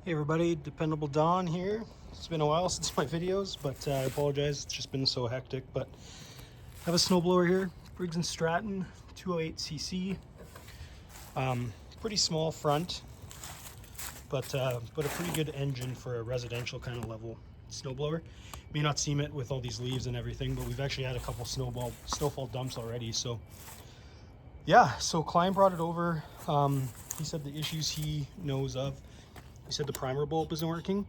Hey everybody, Dependable Don here. It's been a while since my videos, but I apologize, it's just been so hectic. But I have a snowblower here, Briggs and Stratton 208cc. Pretty small front, but a pretty good engine for a residential kind of level snowblower. You may not seem it with all these leaves and everything, but we've actually had a couple snowfall dumps already. So yeah, so Klein brought it over. He said the issues he knows of. He said the primer bulb isn't working.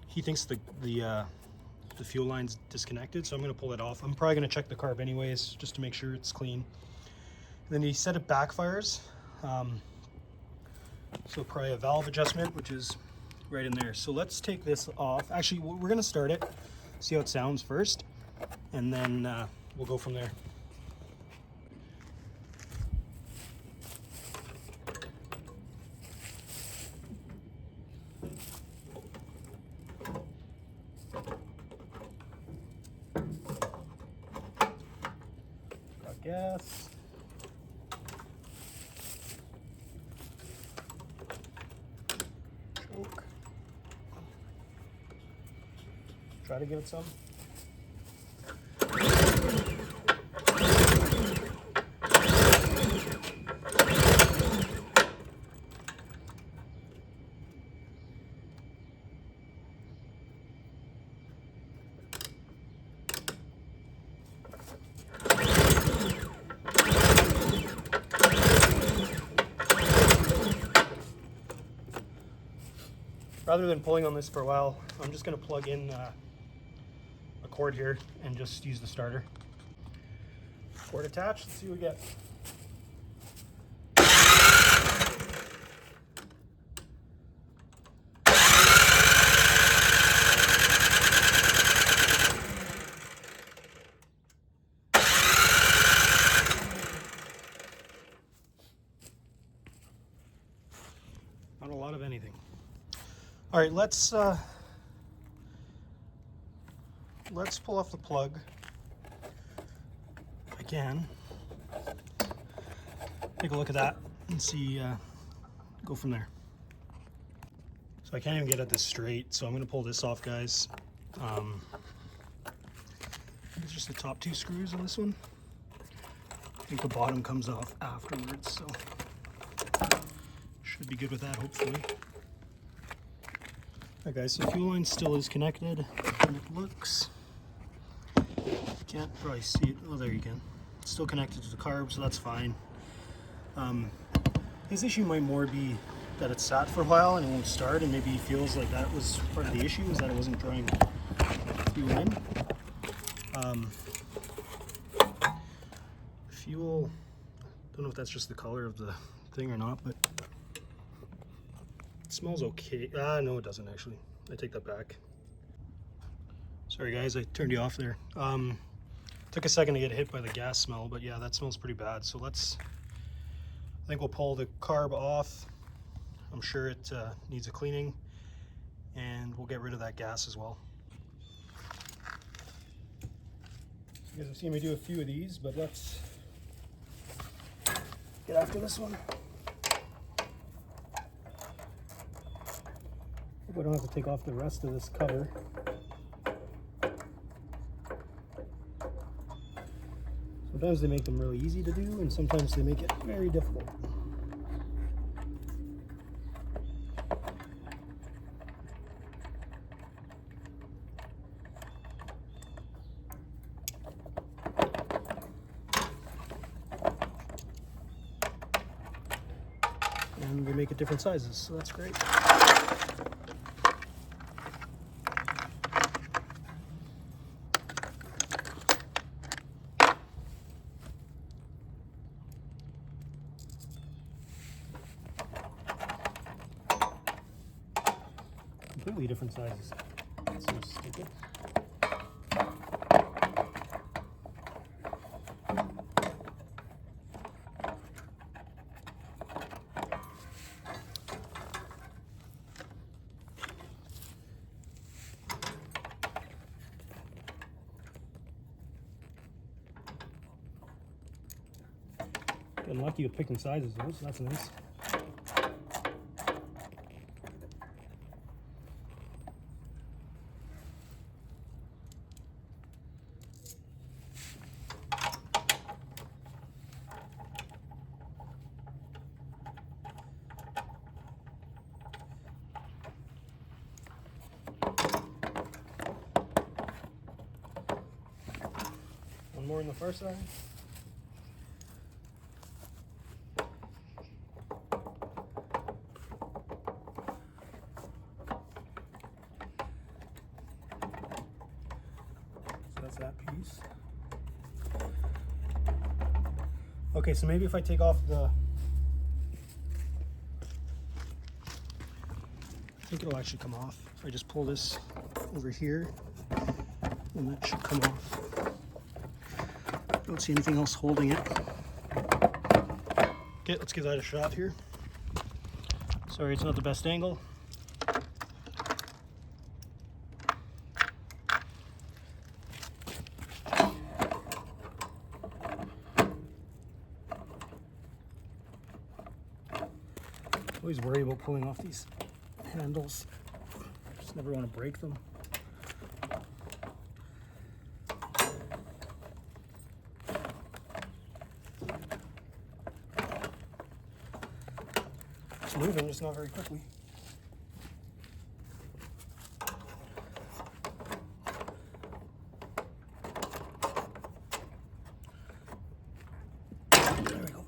He thinks the fuel line's disconnected, so I'm gonna pull it off. I'm probably gonna check the carb anyways, just to make sure it's clean. And then he said it backfires. So probably a valve adjustment, which is right in there. So let's take this off. Actually, we're gonna start it, see how it sounds first, and then we'll go from there. Gas. Choke. Try to give it some. Rather than pulling on this for a while, I'm just going to plug in a cord here and just use the starter. Cord attached, let's see what we get. Not a lot of anything. All right, let's pull off the plug again. Take a look at that and see, go from there. So I can't even get at this straight, so I'm gonna pull this off, guys. It's just the top two screws on this one. I think the bottom comes off afterwards, so should be good with that, hopefully. Alright guys, so fuel line still is connected, and it looks, can't probably see it, oh there you can. It's still connected to the carb, so that's fine. His issue might more be that it's sat for a while and it won't start, and maybe he feels like that was part of the issue, is that it wasn't drawing fuel in. Fuel, don't know if that's just the color of the thing or not, but it smells okay. No, it doesn't actually. I take that back. Sorry guys, I turned you off there. Took a second to get hit by the gas smell, but yeah, that smells pretty bad. So I think we'll pull the carb off. I'm sure it needs a cleaning, and we'll get rid of that gas as well. You guys have seen me do a few of these, but let's get after this one. Hope I don't have to take off the rest of this cover. Sometimes they make them really easy to do, and sometimes they make it very difficult. And they make it different sizes, so that's great. Completely different sizes. That's so stupid. Getting lucky with picking sizes though, so that's nice. more on the far side. So that's that piece. Okay, so maybe if I take off the, I think it'll actually come off. If I just pull this over here, and that should come off. Don't see anything else holding it. Okay, let's give that a shot here. Sorry, it's not the best angle. Always worry about pulling off these handles. Just never want to break them. It's moving, just not very quickly. There we go.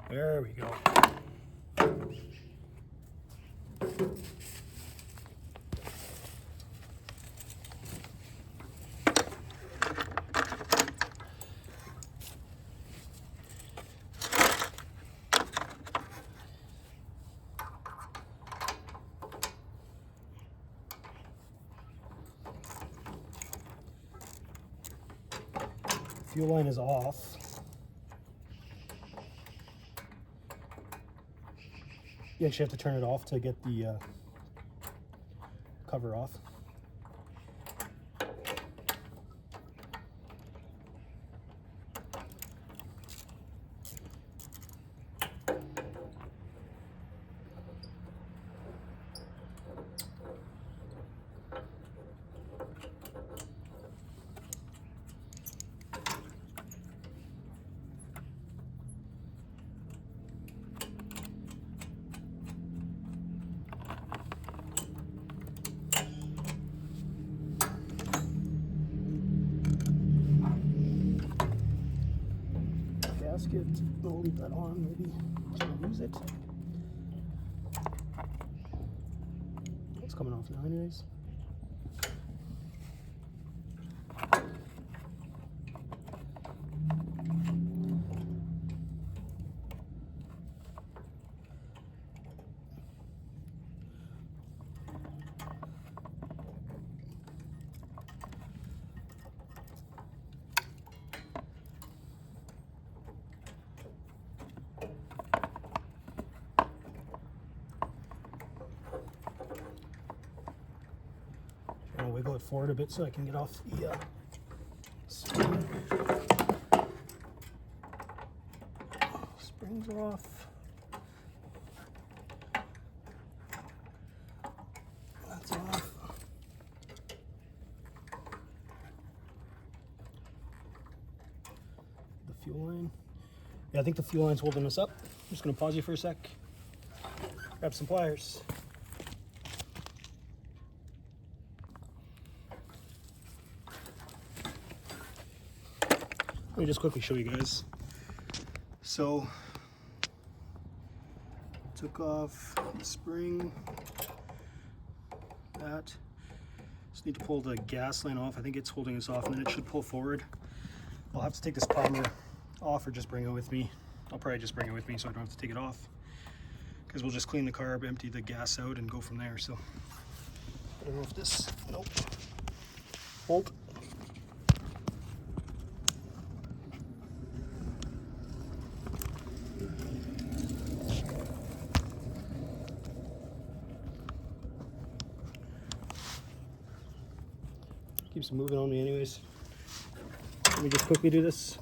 There we go. Fuel line is off. You actually have to turn it off to get the cover off. Gasket, I'll leave that on, maybe I'll use it. It's coming off now anyways. I'll wiggle it forward a bit so I can get off the spring. Springs are off. That's off. The fuel line. Yeah, I think the fuel line's holding us up. I'm just gonna pause you for a sec. Grab some pliers. Let me just quickly show you guys. So, took off the spring, that. Just need to pull the gas line off. I think it's holding us off and then it should pull forward. I'll have to take this primer off or just bring it with me. I'll probably just bring it with me so I don't have to take it off. Because we'll just clean the carb, empty the gas out and go from there. So, I don't know if this, nope. Bolt. Keeps moving on me anyways. Let me just quickly do this.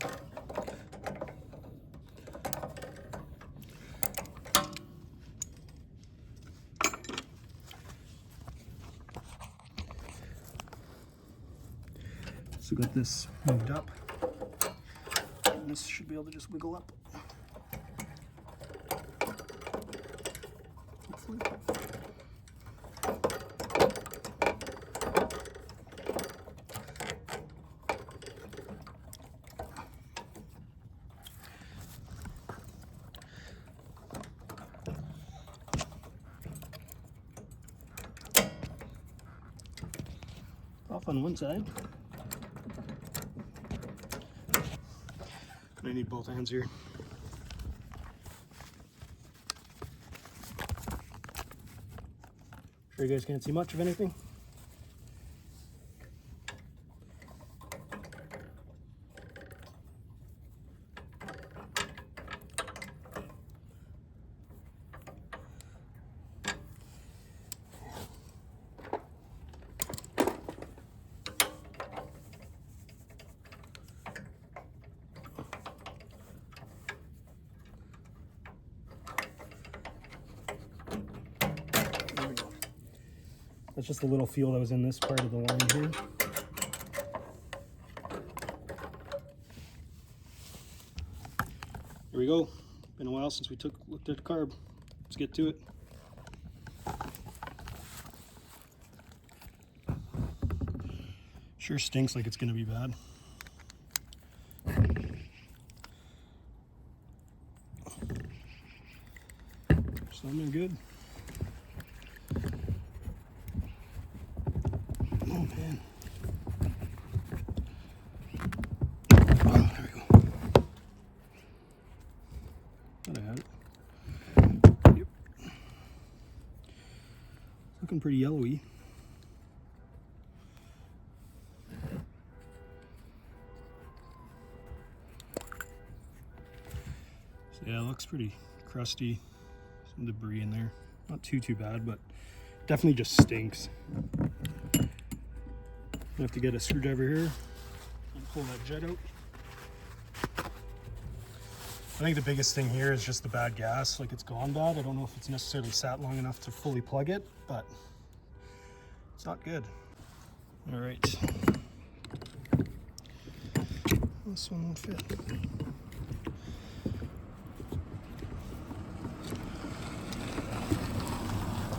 So got this moved up. And this should be able to just wiggle up. on one side. I need both hands here. Sure you guys can't see much of anything. That's just a little fuel that was in this part of the line here. Here we go. Been a while since we looked at the carb. Let's get to it. Sure stinks like it's gonna be bad. Sounding good. Oh man. Oh, there we go. Thought I had it. Yep. Looking pretty yellowy. So yeah, it looks pretty crusty. Some debris in there. Not too bad, but definitely just stinks. I have to get a screwdriver here and pull that jet out. I think the biggest thing here is just the bad gas. Like, it's gone bad. I don't know if it's necessarily sat long enough to fully plug it, but it's not good. All right. This one won't fit.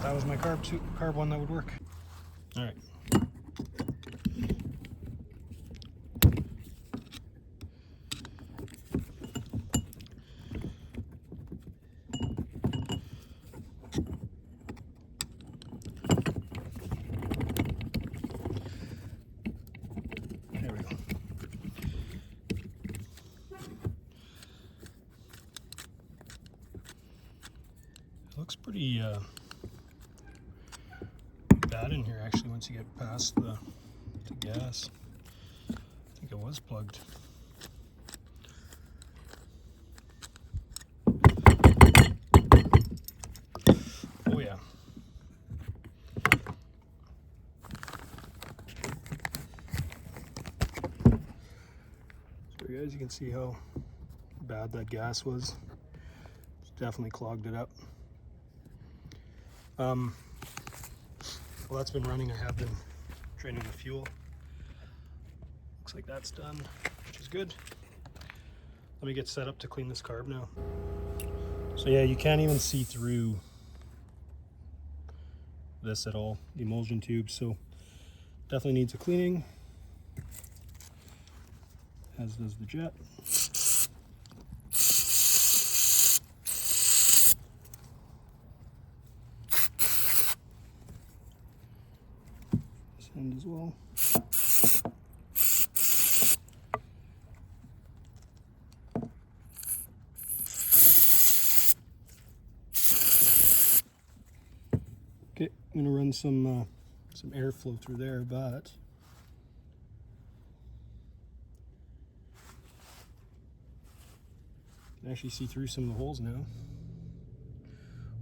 That was my carb one that would work. All right. There we go. It looks pretty bad in here actually once you get past the gas. I think it was plugged. Oh yeah. So guys, you can see how bad that gas was. It's definitely clogged it up. Well, that's been running. I have been draining the fuel. Looks like that's done, which is good. Let me get set up to clean this carb now. So yeah, you can't even see through this at all, the emulsion tube, so definitely needs a cleaning, as does the jet. End as well. Okay, I'm gonna run some airflow through there, but you can actually see through some of the holes now,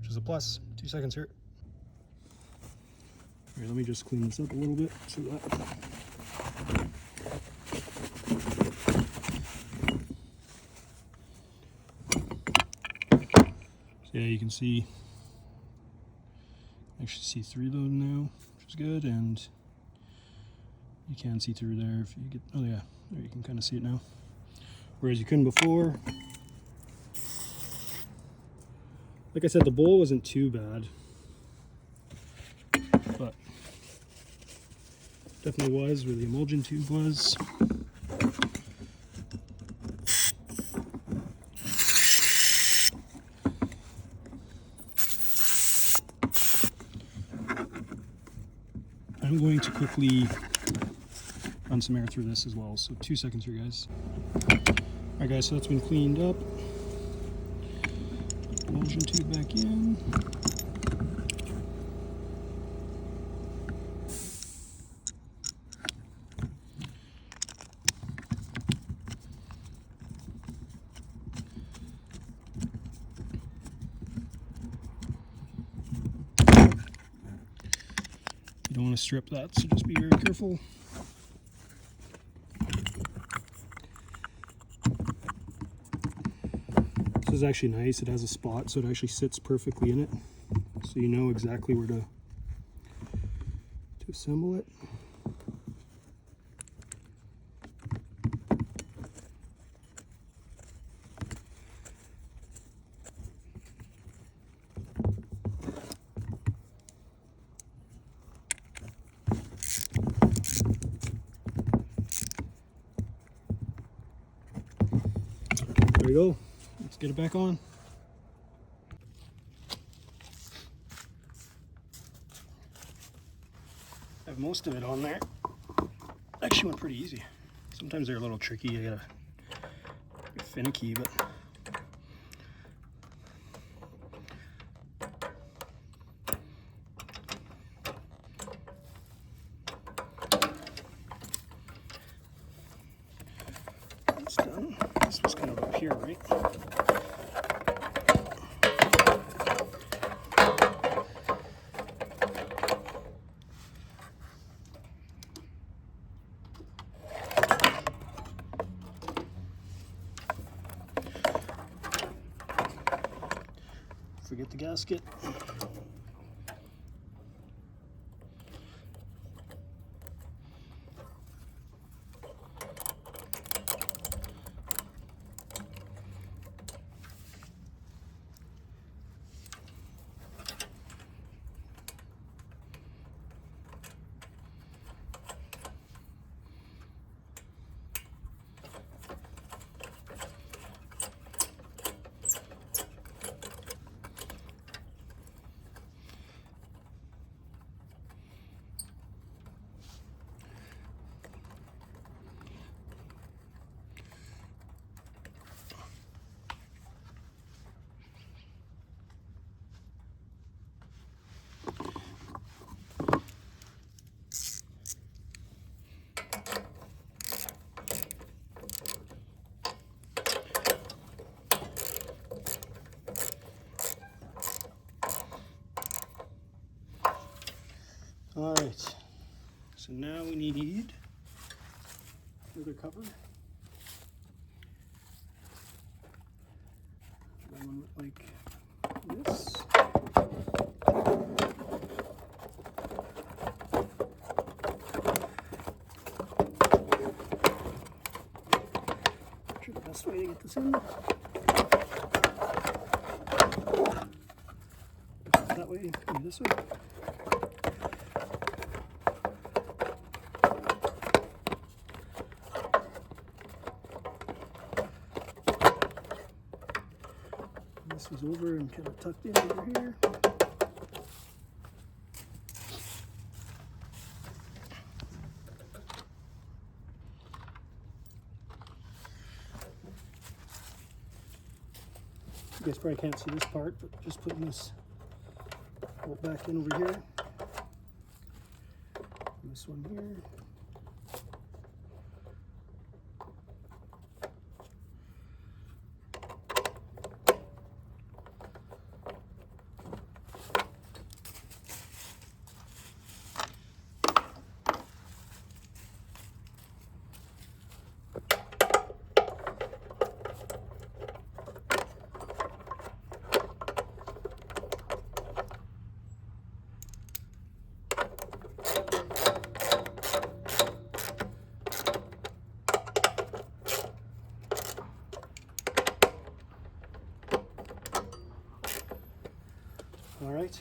which is a plus. 2 seconds here. Here, let me just clean this up a little bit so that yeah, you can see actually see through those now, which is good, and you can see through there if you get, oh yeah, there you can kind of see it now, whereas you couldn't before. Like I said, the bowl wasn't too bad, but definitely was where the emulsion tube was. I'm going to quickly run some air through this as well. So 2 seconds here, guys. Alright guys, so that's been cleaned up. Emulsion tube back in. You don't want to strip that, so just be very careful. This is actually nice. It has a spot, so it actually sits perfectly in it. So you know exactly where to assemble it. There we go. Let's get it back on. I have most of it on there. Actually went pretty easy. Sometimes they're a little tricky. I gotta be finicky, but it's done. This was kind of up here, right? Forget the gasket. All right, so now we need another cover. That one look like this. Not sure the best way to get this in. That way, maybe this way. This was over and kind of tucked in over here. You guys probably can't see this part, but just putting this bolt back in over here. And this one here. All right.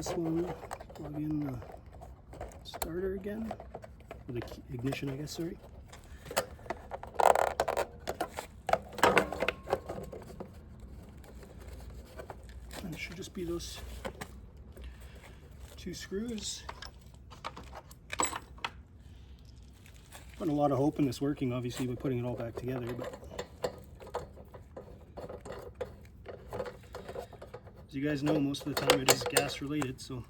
this one, plug in the starter again, or the ignition, I guess, sorry. And it should just be those 2 screws. Putting a lot of hope in this working, obviously, by putting it all back together, but as you guys know, most of the time it is gas related, so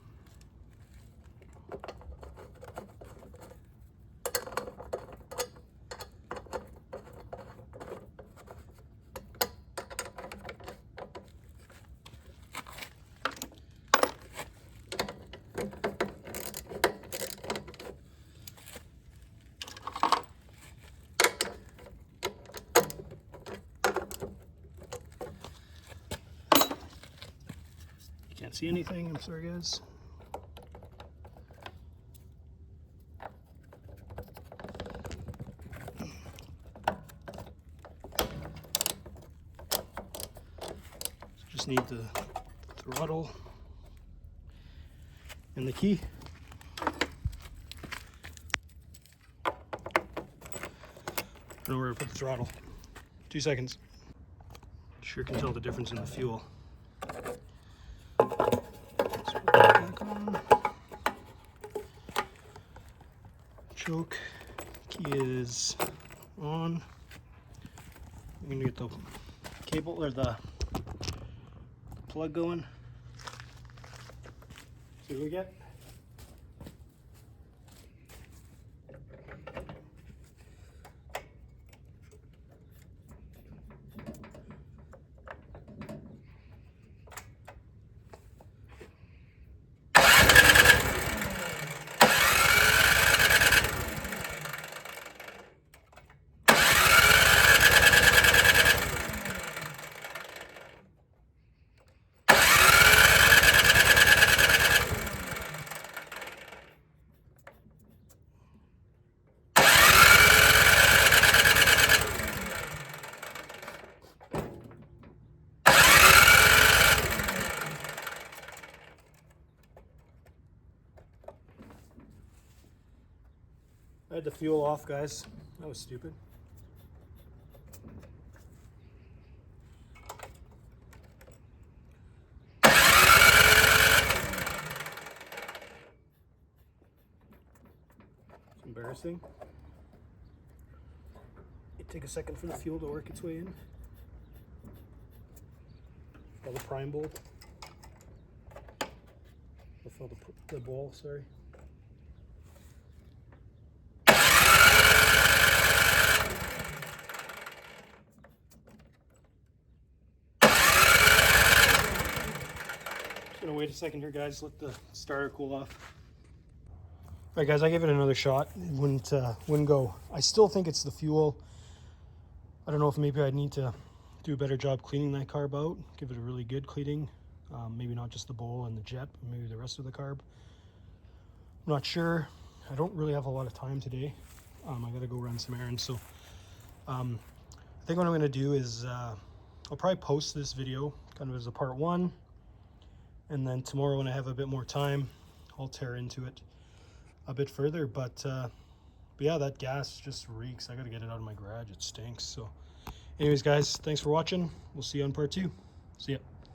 can't see anything, I'm sorry guys. Just need the throttle and the key. I don't know where to put the throttle. 2 seconds. Sure can tell the difference in the fuel. Choke, key is on. I'm gonna get the cable or the plug going. See what we get. I had the fuel off, guys. That was stupid. It's embarrassing. It'd take a second for the fuel to work its way in. Fill the prime bolt. Or fill the bowl, sorry. Gonna wait a second here, guys. Let the starter cool off. All right, guys, I gave it another shot. It wouldn't go. I still think it's the fuel. I don't know if maybe I'd need to do a better job cleaning that carb out. Give it a really good cleaning. Maybe not just the bowl and the jet, but maybe the rest of the carb. I'm not sure. I don't really have a lot of time today. I gotta go run some errands. So I think what I'm gonna do is I'll probably post this video kind of as a part 1. And then tomorrow when I have a bit more time, I'll tear into it a bit further. But yeah, that gas just reeks. I gotta get it out of my garage. It stinks. So anyways, guys, thanks for watching. We'll see you on part 2. See ya.